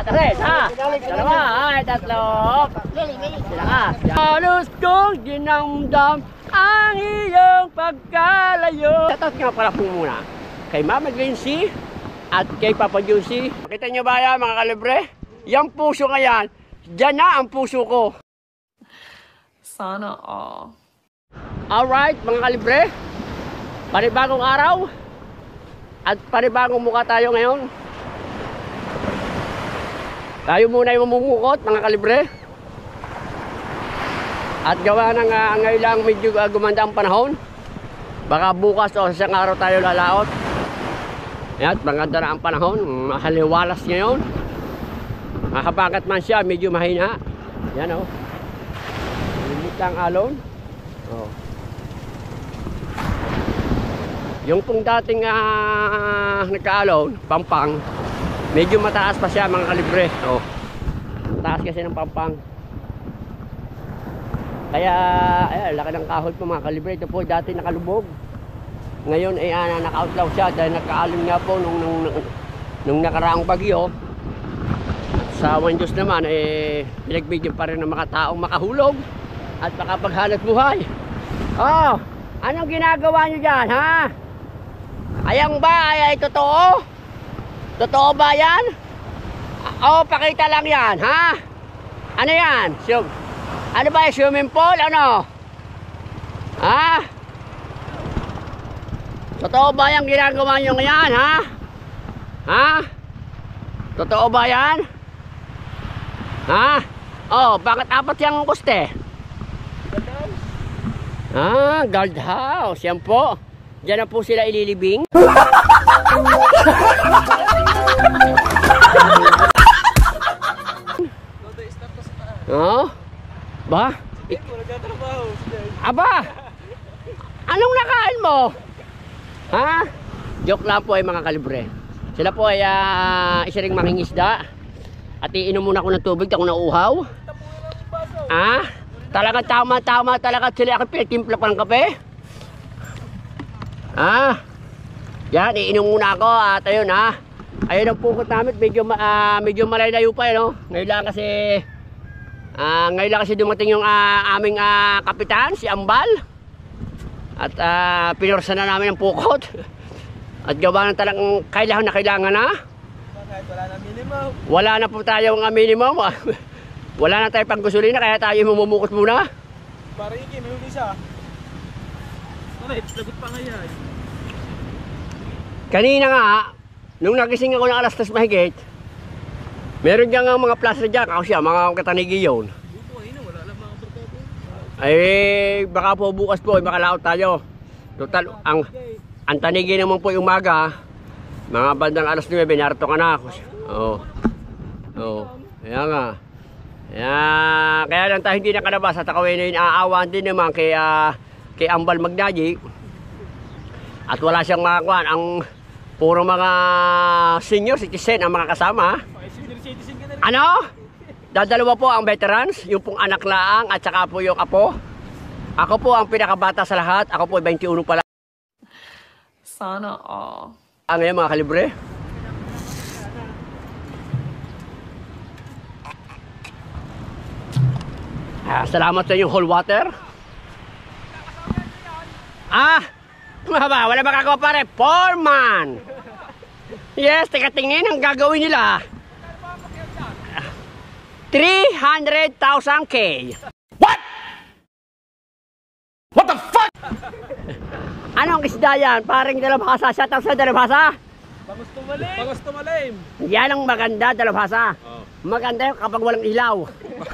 Tres, ha? Dalawa, ay, tatlo. Sila ka. Halos kong ginamdam ang iyong pagkalayo. Tatot nga pala po muna. Kay Mama Glency at kay Papa Juicy. Kita nyo ba yan mga kalibre? Yang puso nga yan. Diyan na ang puso ko. Sana all. Alright mga kalibre. Panibagong araw. At panibagong mukha tayo ngayon. Tayo muna yung mamumukot mga kalibre. At gawa ng ngayon lang medyo gumanda ang panahon. Baka bukas o isang araw tayo lalaot. At maganda na ang panahon. Mahaliwalas ngayon. Makapakat man siya, medyo mahina. Yan o. Limit lang alon. O. Yung pong dating nagka-alon, Pampang, medyo mataas pa siya mga kalibre. O. Mataas kasi ng Pampang. Kaya, ayan, laki ng kahoy po mga kalibre. Ito po dati nakalubog. Ngayon ay naka-outlaw siya dahil nagka-alon nga po nung nakaraang bagyo. Sa awan Diyos naman, pinagbigyan pa rin ng mga taong makahulog at makapaghanap buhay. Oh, anong ginagawa nyo dyan, ha? Ayang ba ay totoo? Totoo ba yan? Oh, pakita lang yan, ha? Ano yan? Ano ba yung swimming pool? Ano? Ha? Totoo ba yung ginagawa nyo ngayon, ha? Ha? Totoo ba yan? Ha? Oh, bakit apat yung poste? Ah, guard house. Yan po. Diyan na po sila ililibing. Oh? Ba? Aba? Anong nakain mo? Ha? Joke lang po ay mga kalibre. Sila po ay isa ring mangingisda. At iinom muna ako ng tubig, ako nauuhaw. Ah? Talaga tama talaga sila aking pinatimpla pa ng kape. Ah? Yan, iinom muna ako at ayun ha. Ayun ang pukot namin, medyo malayo pa no. Ngayon lang kasi dumating yung aming kapitan, si Ambal. At pinorsa na namin ang pukot. At gawa ng talagang kailangan na. Wala na minimum. Wala na po tayong minimum. Wala na tayong panggasolina kaya tayo mamumukot muna. Para iki, may huli siya. Alright, lagot pa nga yan. Kanina nga, nung nagising ako ng alas 3 mahigit, meron dyan nga mga plaster dyan. Ako siya, mga katanigi yun. Wala lang mga barkado. Ay, baka po bukas po, makalaot tayo. Total, ang tanigi naman po yung umaga, mga bandang alas 9, narito ka na. Oo. Kaya nga. Kaya lang tayo hindi nakalabas at ako ay naaawaan din naman kay Ambal Magdaji. At wala siyang makakuan. Ang puro mga senior citizen ang mga kasama. Senior citizen ka na rin. Ano? Dadalawa po ang veterans, yung pong anak laang at saka po yung apo. Ako po ang pinakabata sa lahat. Ako po 21 pala. Sana all. Ngayon mga kalibre. Salamat sa inyong whole water. Wala makagawa pare. Foreman. Yes, tikatingin ang gagawin nila. 300,000 K. What? What the fuck? Anong isda yan? Paring dalabhasa. Shout out sa dalabhasa. Bangos tumalim. Yan ang maganda, dalabhasa. Maganda yun kapag walang ilaw.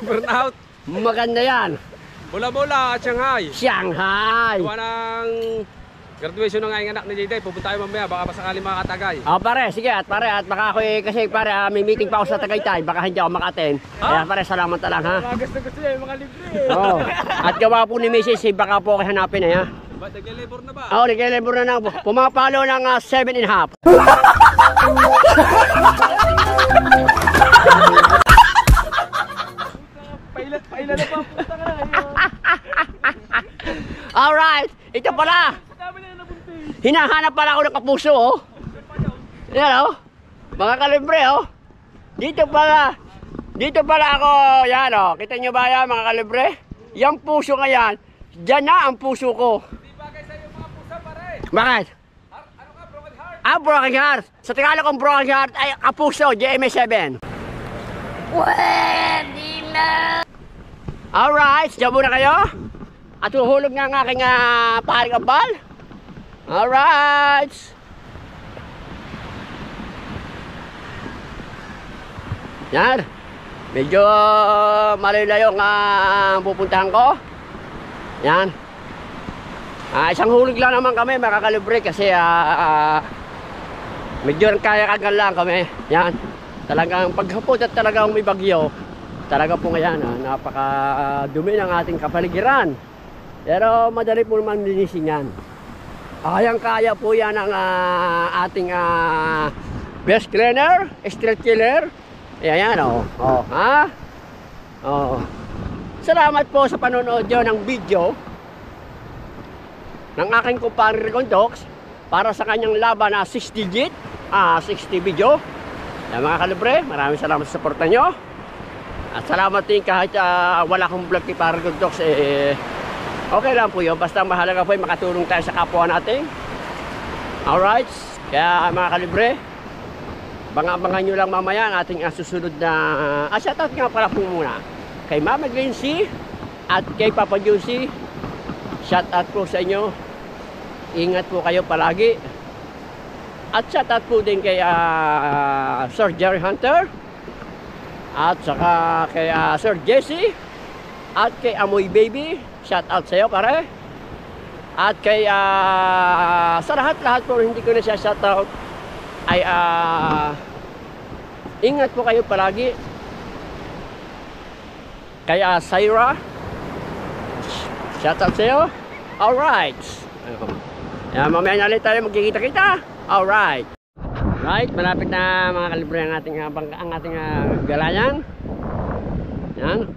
Burnout. Maganda yan. Bola-bola at Shanghai. Shanghai. Gawa ng graduation ng anak ni JD. Pupunta tayo mamaya. Baka masakali makatagay. Pare, sige at pare. At baka ako kasi pare, may meeting pa ako sa Tagaytay. Baka hindi ako maka-attend. Kaya pare, salamat lang ha. Gusto niya yung mga libre. Oo. At gawa po ni Mrs. Baka po kayo hanapin ha. Ba't nag-labor na ba? Oo, nag-labor na po. Pumapalo ng 7.5. Pailan na pa ang puta ka na. Alright, ito pala. Hinahanap pala ako ng kapuso, oh. Yan, oh. Mga kalibre, oh. Dito pala ako, yan o. Kita nyo ba yan mga kalibre? Yung puso nga yan, dyan na ang puso ko. Hindi bagay sa'yo mga pusa pare. Bakit? Ano ka, broken heart? Broken heart. Sa Tagalog kong broken heart ay kapuso, JMA7. Pwede na. Alright, diyan muna kayo. At uhulog nga ang aking paring ambal. Alright. Yan. Medyo malayo ang pupuntahan ko. Yan. Isang hulog lang naman kami makakalibre kasi medyo kaya-kagal lang kami. Yan. Talagang paghapot at talagang may bagyo. Talaga po ngayon, napaka-dumi ng ating kapaligiran. Pero madali po naman linisin yan. Kayang-kaya po yan ang ating best cleaner, street killer. Ayan, ha? Salamat po sa panonood nyo ng video ng aking kumpare Condox para sa kanyang laban na 6 digit, 60 video. Yan mga kalibre, maraming salamat sa suporta nyo. At salamat din kahit wala akong vlog kay Pare Condox, okay lang po yun. Basta mahalaga po makatulong tayo sa kapwa natin. Alright, kaya mga kalibre, abangan nyo lang mamaya ang ating susunod na shoutout nga pala po muna kay Mama Glency at kay Papa Juicy. Shoutout po sa inyo, ingat po kayo palagi. At shoutout po din kay Sir Jerry Hunter at saka kay Sir Jesse at kay Amoy Baby. Shoutout sa iyo pare. At kay sa lahat po hindi ko na siya shoutout ay ingat po kayo palagi. Kaya Syra, shout out sa iyo. Alright, mamaya na ulit tayo magkikita-kita. Alright, malapit na mga kalibre ang ating galayan. Yan,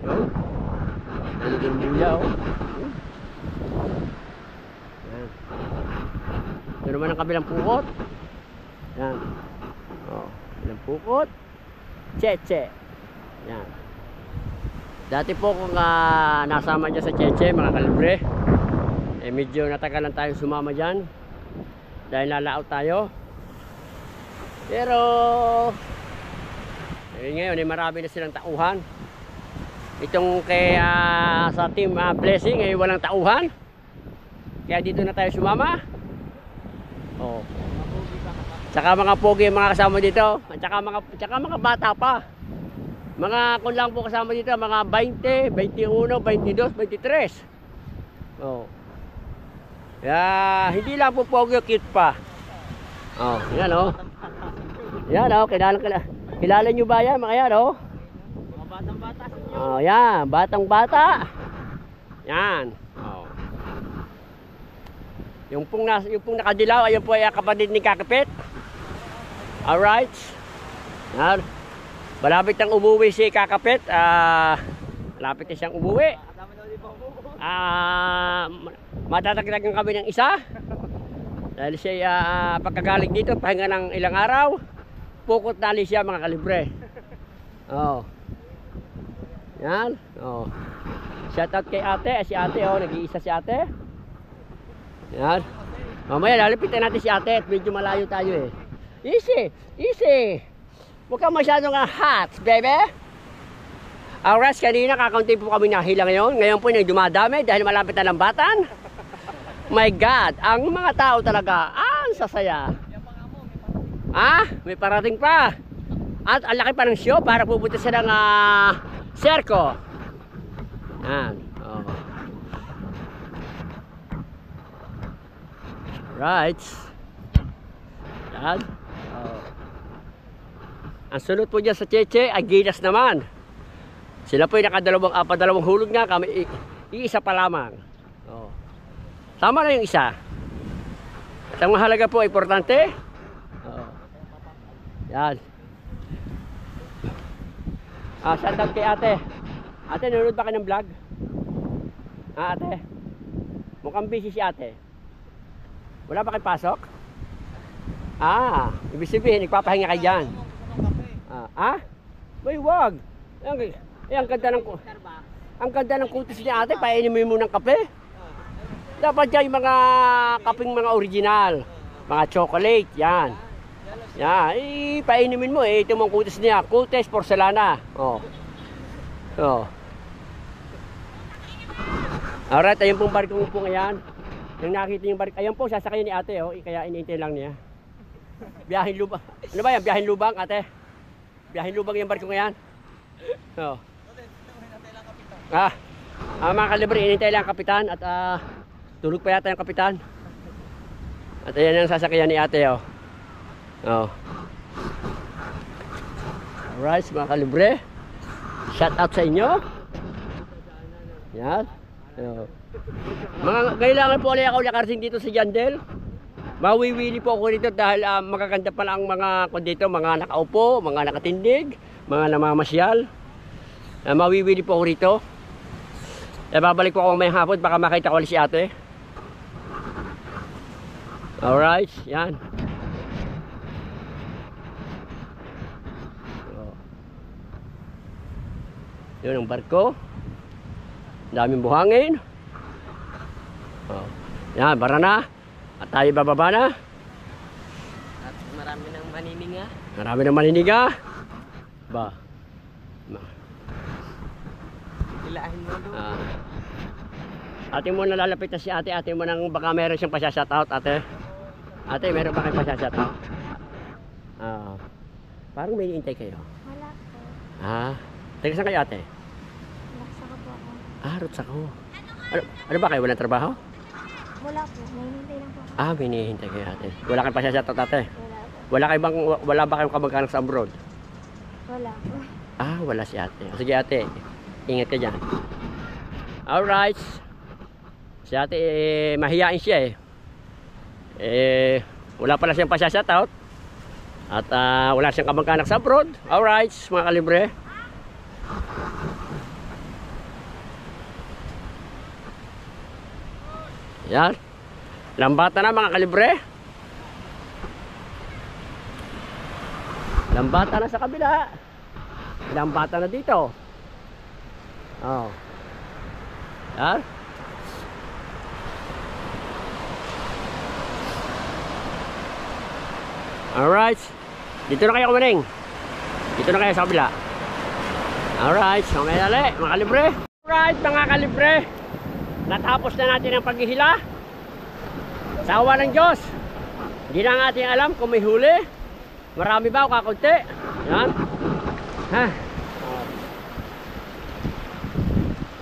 nandun buya yan. Ito naman ang kabilang pukot. Yan. Ilang pukot. Cheche. Yan. Dati po kung nasama dyan sa Cheche, mga kalibre, medyo natagalan tayo sumama dyan. Dahil nalaot tayo. Pero, ngayon marami na silang tauhan. Itong kay sa team Blessing ay walang tauhan. Kaya dito na tayo sumama. Tsaka mga pogi mga kasama dito. At tsaka mga bata pa. Mga kung lang po kasama dito, mga 20, 21, 22, 23. Hindi lang po pogi, cute pa. Yan Yan kilala nyo ba yan mga yan mga batang bata sa inyo. Yan, batang bata. Yan. Yung pong nakadilaw, ayun po ay kapatid ni Kakapit. Alright. Yan. Malapit nang umuwi si Kakapit. Malapit na siyang umuwi. Matatagdagan kami ng isa. Dahil siya pagkagaling dito, pahinga ng ilang araw. Pukot na siya mga kalibre. Yan. Shout out kay ate. Si ate, nag-iisa si ate. Yan. Mamaya lalapitan natin si ate at medyo malayo tayo Easy. Huwag kang masyadong hot, baby. Alright, kanina kakaunti po kami nahila ngayon. Ngayon po yung dumadami dahil malapit na lambatan. My God, ang mga tao talaga, ang sasaya. May parating pa. At ang laki pa ng show para pupunta sila ng Serco. Yan. Right. Yan. Ang sunod po dyan sa Cheche ay Gilas naman. Sila po yung nakadalawang hulog nga, kami iisa pa lamang. Tama na yung isa. At ang mahalaga po, importante. Yan. Shout out kay ate. Ate, nanonood ba ka ng vlog? Ate? Mukhang busy si ate. Wala ba kayong pasok? Ibig sabihin, nagpapahinga kayo dyan. Bay, wag. Ang ganda ng ang ganda ng kutis ni ate, painimin mo ng kape. Dapat yan yung mga kapeng mga original. Mga chocolate, yan. Yan, painimin mo eh. Ito mong kutis niya. Kutis, porcelana. Oh. Oh. Alright, ayun pong barkong po ngayon. Nang nakita yung barko, ayun po, sasakayin ni ate, oh. Kaya iniintay lang niya. Biyahin lubang. Ano ba yan? Biyahin lubang, ate? Biyahin lubang yung barko ngayon. Oh. Mga kalibre, inintay lang ang kapitan at tulog pa yata yung kapitan. At ayan ang sasakyan ni ate, oh. Oh. Alright, mga kalibre. Shout out sa inyo. Yan. Oh. Mga kailangan po ulit ako nakarating dito sa Jandel. Mawiwili po ako dito dahil magaganda pa lang mga dito, mga nakaupo, mga nakatindig, mga namamasyal. Mawiwili po ako rito. Babalik po ako may hapon, baka makita ko ulit si ate. Alright, yan. Yun ang barko. Daming buhangin. Yan, bara na. At tayo bababa na. At marami ng manininga. Marami ng manininga. Ba. Ilahin mo doon. Ate mo nalalapit na si ate. Ate mo nang baka meron siyang pasya-shoutout, ate. Ate, meron ba kayong pasya-shoutout? Parang may iintay kayo. Wala po. Taga saan kayo, ate? Nagsaka po ako. Roots ako. Ano ba kayo? Walang trabaho? Wala po. Nahinintay lang po ako. May hinihintay kayo, ate. Wala kayong pasya-shoutout, ate? Wala po. Wala ba kayong kamag-anak sa abroad? Wala po. Wala si ate. Sige, ate. Ingat ka dyan. Alright. Si ate, mahiyain siya eh. Wala pala siyang pasya-shoutout. At wala siyang kamag-anak sa abroad. Alright, mga kalibre. Yan. Lambata na, mga kalibre. Lambata na sa kabila. Lambata na dito. Oh. Yan. Alright. Dito na kayo kumaning. Dito na kayo sa kabila. Alright. So ngayon ulit, mga kalibre. Alright, mga kalibre. Natapos na natin ang paghihila. Sa awa ng Diyos. Hindi na natin alam kung may huli. Marami ba o kakunti? Yan.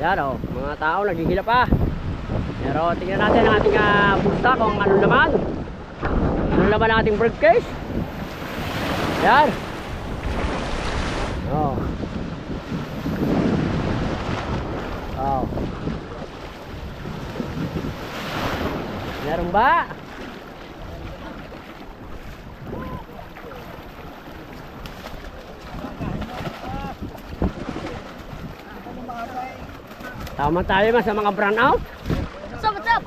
Yan o. Mga tao naghihila pa. Pero tingnan natin ang ating bulsa kung ano naman. Ano naman ang ating briefcase. Yan. Oh. Oh. Meron ba? Tama tayo sa mga brown out. What's up?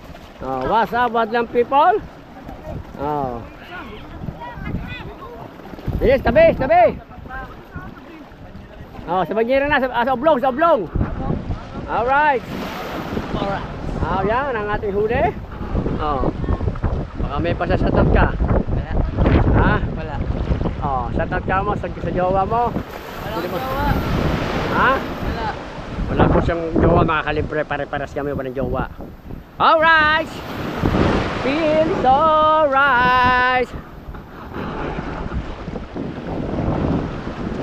What's up, Badlang people? Yes, tabi. Sa banyera na, sa oblong. Alright. Yan ang ating huli. Baka may pasasatag ka. Wala. Satag ka mo sa jowa mo. Walang jowa. Wala. Wala po siyang jowa, mga kalibre. Pare-paras kami walang jowa. Alright. Feels alright.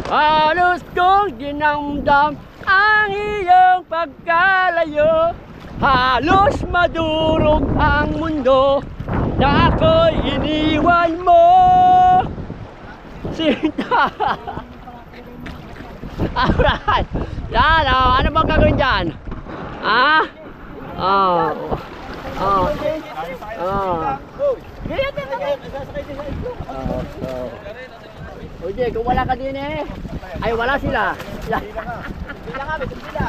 Halos kong dinamdam ang iyong pagkalayo. Halos madurog ang mundo na ako'y iniwan mo. Sinta. Alright. Yan, ano bang gagawin dyan? Oye, kung wala ka din ay wala sila. Pila kami, pila.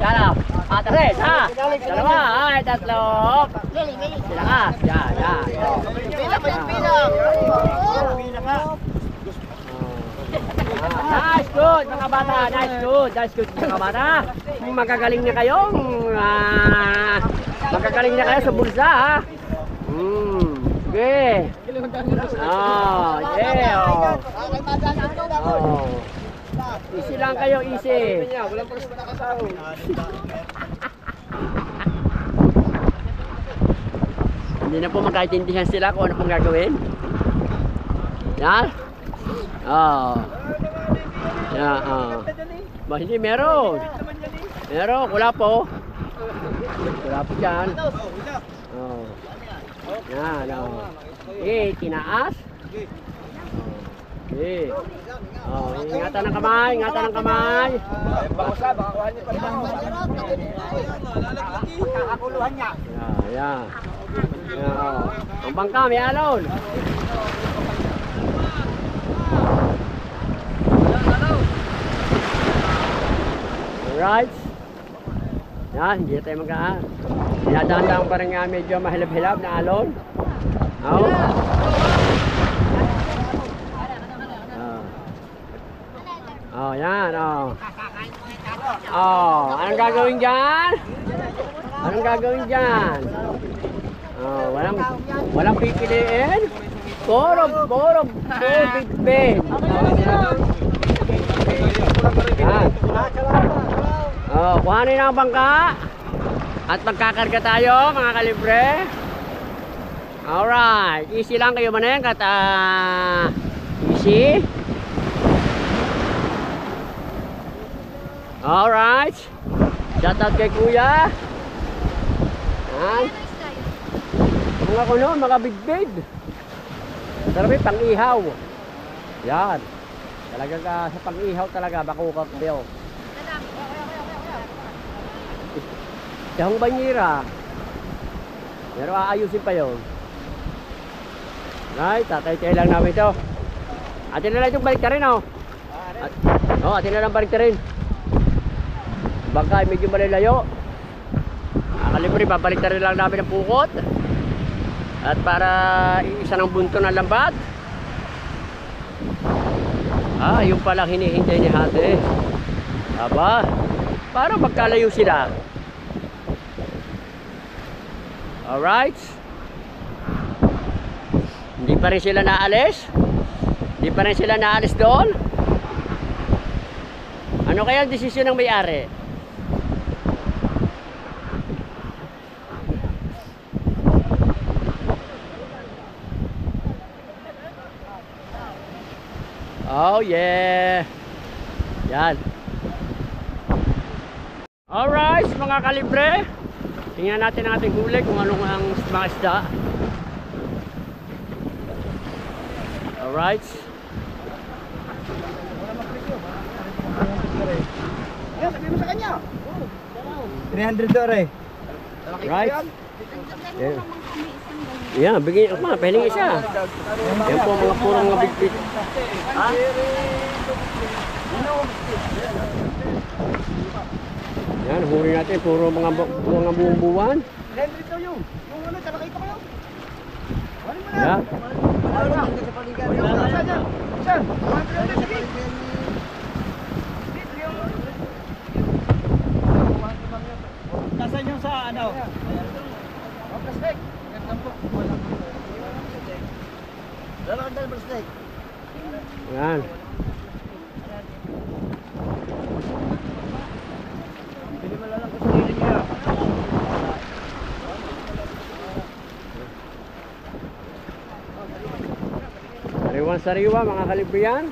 Yan, tres, dalawa, tatlo. Sila ka, yan. Pila. Nice, good, mga bata. Nice, good. Nice, good, mga bata. Magagaling na kayo. Magagaling na kayo sa bulsa, ha? Sige. Yeah, easy lang kayo, easy. Walang pares pa nakasahod. Hindi na po magkaintindihan sila kung ano pong gagawin. Yan. Yan, Ba, hindi, meron. Meron, wala po. Wala po dyan. Yan, tinaas. Okay. Ingatan ng kamay, ingatan ng kamay. Baka kuha niyo pa rin. Kakakuluhan niya. Yan. Ang bangka, may alon. Alright. Yan, hindi tayo magkaan. Dinadaan pa rin nga medyo mahilab-hilab na alon. Yan, anong gagawin dyan? Anong gagawin dyan? Walang pipiliin? Puro big ben. Yan. Kuhanin ang bangka. At magkakarga tayo, mga kalibre. Alright, easy lang kayo maneng at easy. Alright. Shout out kay Kuya. Yan. Mga kuno, mga big-big. Sarap yung pang-ihaw. Yan. Talaga sa pang-ihaw talaga, bakukap kayo. Yung banyera. Pero aayusin pa yun. Right, tatay-tay lang namin ito. Atin na lang itong balik na rin, atin na lang balik na rin. Bangka ay medyo malalayo. Kalibre, babalik na rin lang namin ang pukot. At para isa ng bunto ng lambat. Yung palang hinihintay ni ate. Aba, para magkalayo sila. Alright. Hindi pa rin sila naalis. Hindi pa rin sila naalis doon. Ano kaya ang desisyon ng may-ari? Oh yeah. Yan. Alright, mga kalibre. Tingnan natin ang ating huli kung anong ang mga isda. Alright. Yan, sabihin mo sa kanya. 300 Right. Yeah. Yeah, bigyan ako, pahiling isa. Yan po mga purong mga big-big. Yan, huli natin puro mga buwan-buwan. Yung ano, talakay pa kayo. Yeah. Nasaan yung sa ano? Plastic. Lalakad tayo plastic. Yan. Hindi malalang ko sarili niya. Sariwan-sariwa mga kalibriyan.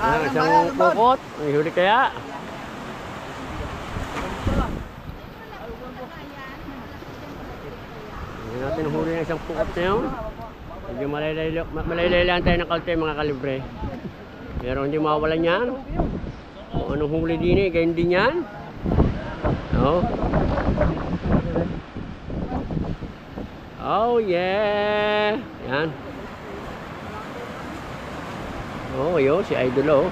Isang pukot. May huli kaya. Hindi natin huli ng isang pukot na yun. Medyo malaylaylaan tayo ng kalte mga kalibre. Pero hindi mawawalan yan. Kung anong huli din ganyan din yan. Oh yeah. Yan. Yun, si Idol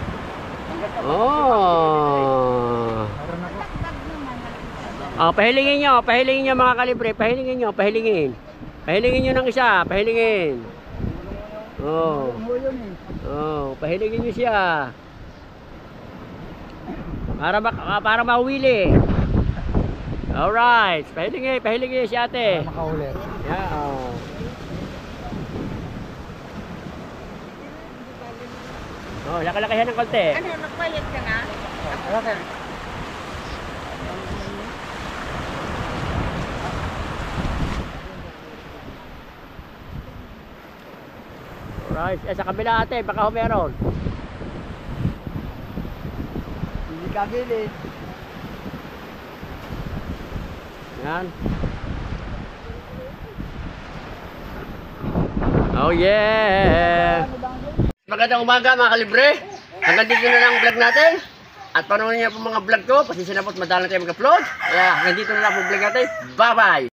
pahilingin nyo mga kalibre, pahilingin. Pahilingin nyo ng isa, pahilingin. Oh. Oh, pahilingin nyo siya. Para mawili. Alright, pahilingin si ate. Makahuli. Yeah. Oh. Oh, laki-lakihan ng konti. Ano, nagbayad ka na? Okay. Alright, sa kabila ate, baka ho meron. Hindi ka gilid. Yan. Oh yeah! Magandang umaga mga kalibre. Hanggang dito na lang ang vlog natin. At panoorin niyo po mga vlog ko. Pasensya na po at madalang tayo mag-upload. Kaya hanggang dito na lang po ang vlog natin. Bye-bye!